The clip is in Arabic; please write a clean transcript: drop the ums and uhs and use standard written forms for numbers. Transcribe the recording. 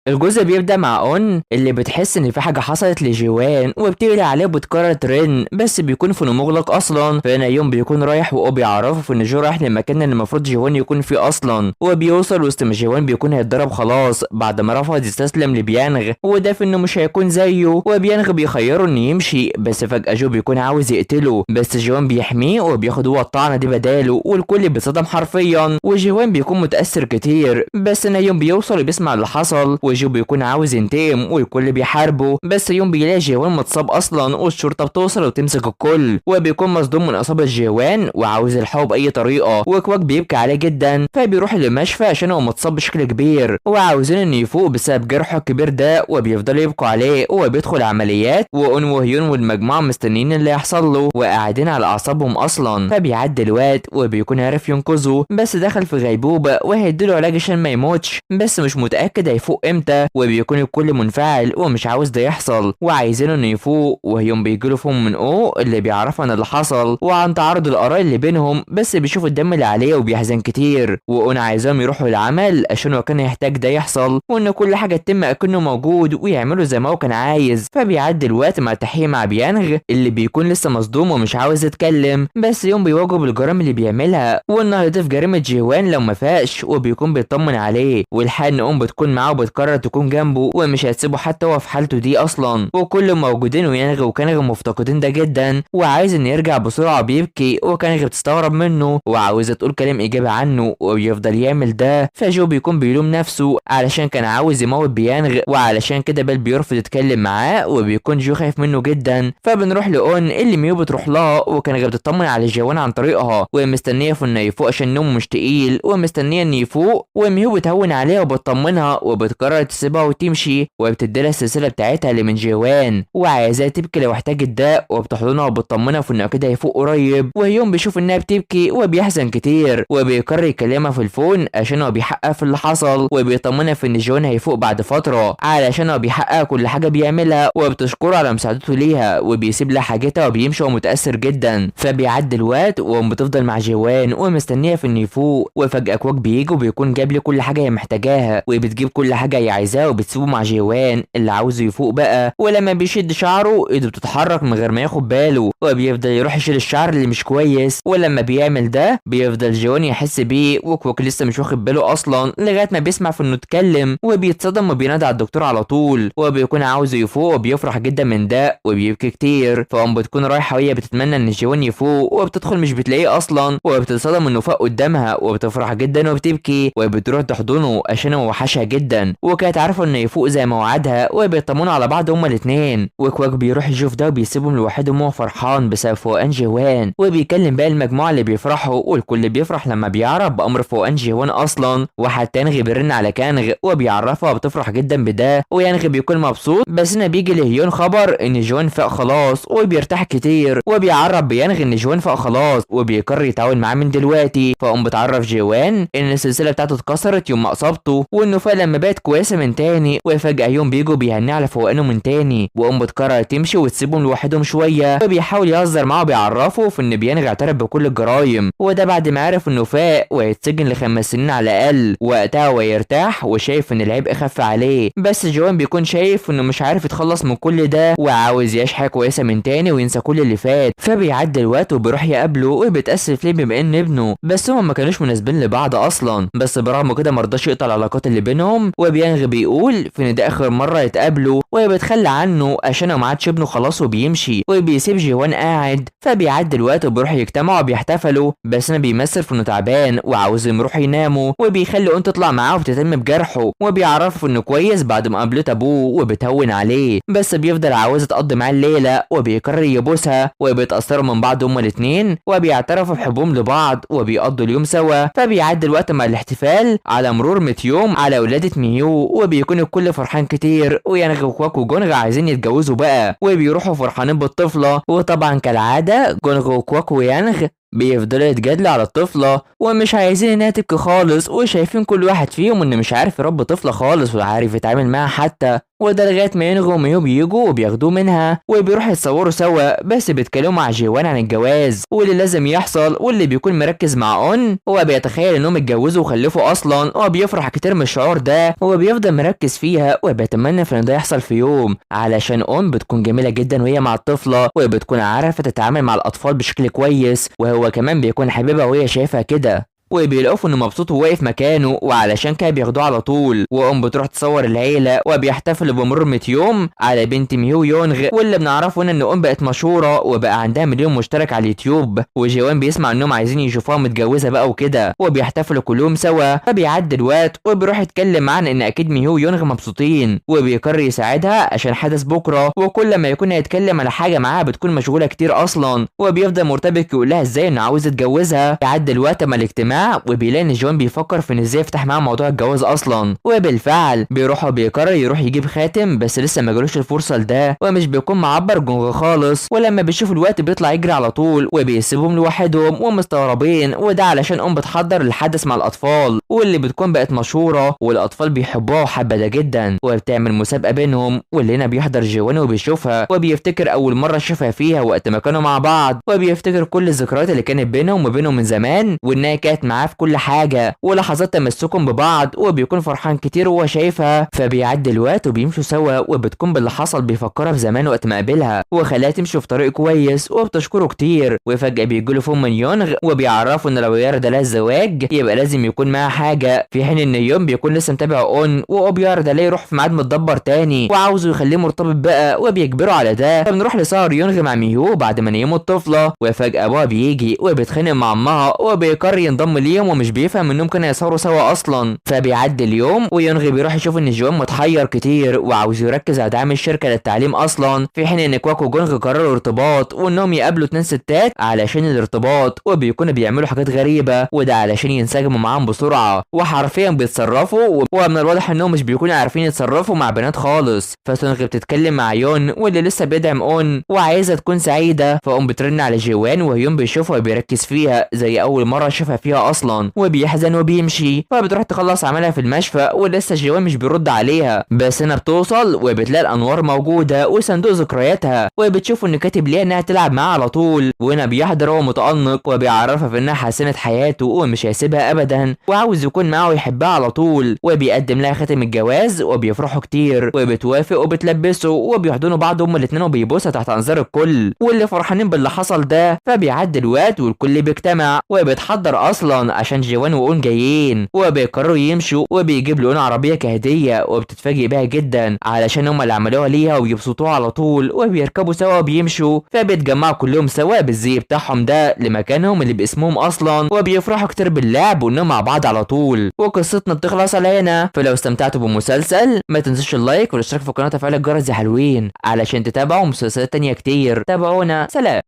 الجزء بيبدأ مع اون اللي بتحس ان في حاجة حصلت لجيوان وبتقلق عليه وبتكرر ترن، بس بيكون فينه مغلق اصلا. فهنا يوم بيكون رايح واو بيعرفه ان جو رايح للمكان اللي المفروض جيوان يكون فيه اصلا، وبيوصل وسط ما جيوان بيكون هيتضرب خلاص بعد ما رفض يستسلم لبيانغ، وده في انه مش هيكون زيه، وبيانغ بيخيره انه يمشي، بس فجأة جو بيكون عاوز يقتله، بس جيوان بيحميه وبياخد هو الطعنة دي بداله، والكل بيتصدم حرفيا، وجيوان بيكون متأثر كتير. بس هنا يوم بيوصل وبيسمع اللي حصل، وجو بيكون عاوز ينتقم والكل بيحاربه، بس يوم بيلاقي جيوان متصاب اصلا، والشرطة بتوصل وتمسك الكل، وبيكون مصدوم من اصابة جيوان وعاوز يلحقه بأي طريقة، وكواك بيبكي عليه جدا، فبيروح للمشفى عشان هو متصاب بشكل كبير وعاوزين انه يفوق بسبب جرحه الكبير ده، وبيفضلوا يبكوا عليه وبيدخل عمليات، واون وهيون والمجموعة مستنيين اللي يحصل له وقاعدين على اعصابهم اصلا. فبيعدي الوقت وبيكون عارف ينقذه، بس دخل في غيبوبة وهيديله علاج عشان ما يموتش، بس مش متأكد هيفوق امتى، وبيكون الكل منفعل ومش عاوز ده يحصل وعايزينه انه يفوق. وهيوم بيجيله فهم من او اللي بيعرف عن اللي حصل وعن تعارض الاراء اللي بينهم، بس بيشوف الدم اللي عليه وبيحزن كتير، واون عايزاهم يروحوا العمل عشان هو كان يحتاج ده يحصل، وان كل حاجه تتم اكنه موجود ويعملوا زي ما هو كان عايز. فبيعدي الوقت مع تحقيق مع بيانغ اللي بيكون لسه مصدوم ومش عاوز يتكلم، بس يوم بيواجه بالجرائم اللي بيعملها وانه هيضيف جريمه جيوان لو ما فاقش، وبيكون بيطمن عليه، والحق ان ام بتكون معاه وبتقرر تكون جنبه ومش هتسيبه حتى هو في حالته دي اصلا، وكل موجودين ويانغ وكانغ مفتقدين ده جدا، وعايز ان يرجع بسرعه بيبكي، وكانغ بتستغرب منه وعاوزه تقول كلام ايجابي عنه وبيفضل يعمل ده. فجو بيكون بيلوم نفسه علشان كان عاوز يموت بيانغ، وعلشان كده بل بيرفض يتكلم معاه، وبيكون جو خايف منه جدا. فبنروح لاون اللي ميو بتروح لها، وكانغ بتطمن على جوان عن طريقها ومستنيه في انه يفوق عشان نومه مش تقيل، ومستنيه انه يفوق، وميو بتهون عليها وبتطمنها وبتقرر تسيبها وتمشي، وبتديلها السلسله بتاعتها اللي من جوان وعايزاها تبكي لو احتاجت ده، وبتحضنها وبتطمنها في انه كده هيفوق قريب. ويوم بيشوف انها بتبكي وبيحزن كتير، وبيقرر يكلمها في الفون عشان هو بيحقق في اللي حصل، وبيطمنها في ان جوان هيفوق بعد فتره علشان هو بيحقق كل حاجه بيعملها، وبتشكره على مساعدته ليها، وبيسيب لها حاجتها وبيمشي ومتاثر جدا. فبيعدي الوقت وام بتفضل مع جوان ومستنيه في انه يفوق، وفجاه كواك بيجي وبيكون جاب لي كل حاجه هي محتاجاها، وبتجيب كل حاجه هي عايزاها وبتسيبه مع جوان اللي عاوزه يفوق بقى. ولما بيشد شعره ايده بتتحرك من غير ما ياخد باله، وبيفضل يروح يشيل الشعر اللي مش كويس، ولما بيعمل ده بيفضل جوان يحس بيه، وكواك لسه مش واخد باله اصلا لغايه ما بيسمع في انه اتكلم، وبيتصدم وبينادي على الدكتور على طول، وبيكون عاوز يفوق وبيفرح جدا من ده وبيبكي كتير. فقام بتكون رايحه وهي بتتمنى ان جوان يفوق، وبتدخل مش بتلاقيه اصلا، وبتتصدم انه فاق قدامها وبتفرح جدا وبتبكي، وبتروح تحضنه عشان هو وحشها جدا، وكانت عارفه انه يفوق زي ما وعدها، وبيطمنوا على بعض هما الاثنين. وكواك بيروح يشوف ده وبيسيبهم لوحدهم وهو فرحان بسبب فوقان جوان، وبيكلم باقي المجموعه اللي بيفرحوا، والكل بيفرح لما بيعرف بامر فوقان جوان اصلا. وحتى يانغ بيرن على كانغ وبيعرفها وبتفرح جدا بده، ويانغ بيكون مبسوط. بس هنا بيجي لهيون خبر ان جوان فاق خلاص وبيرتاح كتير، وبيعرف بيانغ ان جوان فاق خلاص وبيقرر يتعاون معاه من دلوقتي. فقام بتعرف جوان ان السلسله بتاعته اتكسرت يوم ما اصابته، وانه فعلا لما بقت كويسه من تاني. وفجاه يوم بيجوا بيهنيه على فوقانه من تاني، وام بتقرر تمشي وتسيبهم لوحدهم شويه، وبيحاول يهزر معاه وبيعرفه في ان بيانغ اعترف بكل الجرايم، وده بعد ما عرف انه فاق وهيتسجن ل5 سنين على الاقل. وقتها هو يرتاح وشايف ان العبء خف عليه، بس جوان بيكون شايف انه مش عارف يتخلص من كل ده وعاوز يعيش حياه كويسه من تاني وينسى كل اللي فات. فبيعدي الوقت وبيروح يقابله وبيتاسف ليه بما ان ابنه، بس هما ما كانوش مناسبين لبعض اصلا، بس برغم كده مرضاش يقطع العلاقات اللي بينهم. وبيانغ بيقول في ان ده اخر مره يتقابلوا، وبيتخلى عنه عشان ما عادش ابنه خلاص وبيمشي، وبيسيب جوان قاعد. فبيعدي الوقت وبيروح يجتمعوا وبيحتفلوا، بس انا بيمثل في انه تعبان وعاوزهم يروحوا يناموا، وبيخلي اون تطلع معاه وبتهتم بجرحه، وبيعرفه انه كويس بعد ما قابلت ابوه وبتهون عليه، بس بيفضل عاوزه تقضي معاه الليله، وبيقرر يبوسها، وبيتاثروا من بعض هما الاثنين، وبيعترفوا بحبهم لبعض وبيقضوا اليوم سوا. فبيعدي الوقت مع الاحتفال على مرور 100 يوم على ولاده ميو، وبيكون الكل فرحان كتير، ويانغ وكواك وجونغ عايزين يتجوزوا بقى، وبيروحوا فرحانين بالطفله. وطبعا كالعاده جونغ وكواك ويانغ بيفضلوا يتجادلوا على الطفلة ومش عايزين انها تبكي خالص، وشايفين كل واحد فيهم انه مش عارف يربي طفلة خالص ولا عارف يتعامل معاها حتى. وده لغايه ما ينغوا وميو بيجوا وبياخدوه منها وبيروحوا يتصوروا سوا، بس بيتكلموا مع جيوان عن الجواز واللي لازم يحصل، واللي بيكون مركز مع اون هو بيتخيل انهم اتجوزوا وخلفوا اصلا، وبيفرح كتير من الشعور ده وبيفضل مركز فيها وبيتمنى ان ده يحصل في يوم، علشان اون بتكون جميله جدا وهي مع الطفله وبتكون عارفه تتعامل مع الاطفال بشكل كويس، وهو كمان بيكون حبيبها وهي شايفها كده، وبيلاقوا انه مبسوط وواقف مكانه، وعلشان كده بياخدوه على طول، وام بتروح تصور العيله وبيحتفلوا بمرور يوم على بنت ميو يونغ، واللي بنعرفه ان ام بقت مشهوره وبقى عندها مليون مشترك على اليوتيوب، وجيوان بيسمع انهم عايزين يشوفوها متجوزه بقى وكده، وبيحتفلوا كلهم سوا، فبيعدي الوقت وبيروح يتكلم عن ان اكيد ميو يونغ مبسوطين، وبيقرر يساعدها عشان حدث بكره، وكل ما يكون هيتكلم على حاجه معاها بتكون مشغوله كتير اصلا، وبيفضل مرتبك يقول لها ازاي انه عاوز يتجوزها. يعدي الوقت ما الاجتماع وبيلاقي ان جون بيفكر في ان ازاي يفتح معاه موضوع الجواز اصلا، وبالفعل بيقرر يروح يجيب خاتم، بس لسه ما جالوش الفرصه لده، ومش بيكون معبر جونغ خالص، ولما بيشوف الوقت بيطلع يجري على طول وبيسيبهم لوحدهم ومستغربين، وده علشان بتحضر الحدث مع الاطفال واللي بتكون بقت مشهوره والاطفال بيحبوها وحابه ده جدا، وبتعمل مسابقه بينهم، واللي هنا بيحضر جوان وبيشوفها وبيفتكر اول مره شافها فيها وقت ما كانوا مع بعض، وبيفتكر كل الذكريات اللي كانت بينهم وبينهم من زمان، وانها كانت معاه في كل حاجه ولحظات تمسكهم ببعض، وبيكون فرحان كتير وهو شايفها، فبيعدي الوقت وبيمشوا سوا، وبتكون باللي حصل بيفكرها في زمان وقت ما قابلها وخلاها تمشي في طريق كويس وبتشكره كتير، وفجاه بيجيله فون من يونغ وبيعرفوا ان لو يارد لها الزواج يبقى لازم يكون معاها حاجه، في حين ان يون بيكون لسه متابع اون وبيعرض عليه يروح في ميعاد متدبر تاني وعاوزه يخليه مرتبط بقى وبيجبره على ده، فبنروح لسهر يونغ مع ميهو بعد ما نيموا الطفله، وفجاه ابوها بيجي وبيتخانق مع امها وبيقرر ينضم ليهم ومش بيفهم انهم كانوا يسهروا سوا اصلا، فبيعدي اليوم ويونغ بيروح يشوف ان جوان متحير كتير وعاوز يركز على دعم الشركه للتعليم اصلا، في حين ان كواكو وجونغ قرروا ارتباط وانهم يقابلوا 2 ستات علشان الارتباط، وبيكونوا بيعملوا حاجات غريبه وده علشان ينسجموا معاهم بسرعه، وحرفيا بيتصرفوا ومن الواضح انهم مش بيكونوا عارفين يتصرفوا مع بنات خالص، فسونغ بتتكلم مع يون واللي لسه بيدعم اون وعايزه تكون سعيده، فقوم بترن على جوان وهيون بيشوفها وبيركز فيها زي اول مره شافها فيها اصلا، وبيحزن وبيمشي، فبتروح تخلص عملها في المشفى ولسه جوان مش بيرد عليها، بس هنا بتوصل وبتلاقي الانوار موجوده وصندوق ذكرياتها، وبتشوف انه كاتب ليها انها تلعب معاه على طول، وهنا بيحضر هو متأنق وبيعرفها في انها حسنت حياته ومش هيسيبها ابدا وعاوز يكون معاها ويحبها على طول، وبيقدم لها خاتم الجواز وبيفرحوا كتير وبتوافق وبتلبسه وبيحضنوا بعض هما الاتنين وبيبوسها تحت انظار الكل واللي فرحانين باللي حصل ده، فبيعدي الوقت والكل بيجتمع وبيتحضر اصلا عشان جوان واون جايين، وبيقرروا يمشوا وبيجيب لون عربيه كهديه وبتتفاجئ بيها جدا علشان هما اللي عملوها ليها وبيبسطوها على طول، وبيركبوا سوا وبيمشوا، فبيتجمعوا كلهم سوا بالزي بتاعهم ده لمكانهم اللي باسمهم اصلا، وبيفرحوا كتير باللعب وانهم مع بعض على طول، وقصتنا بتخلص على هنا. فلو استمتعتوا بالمسلسل ما تنسوش اللايك والاشتراك في القناه وتفعيل الجرس يا حلوين علشان تتابعوا مسلسلات تانية كتير. تابعونا، سلام.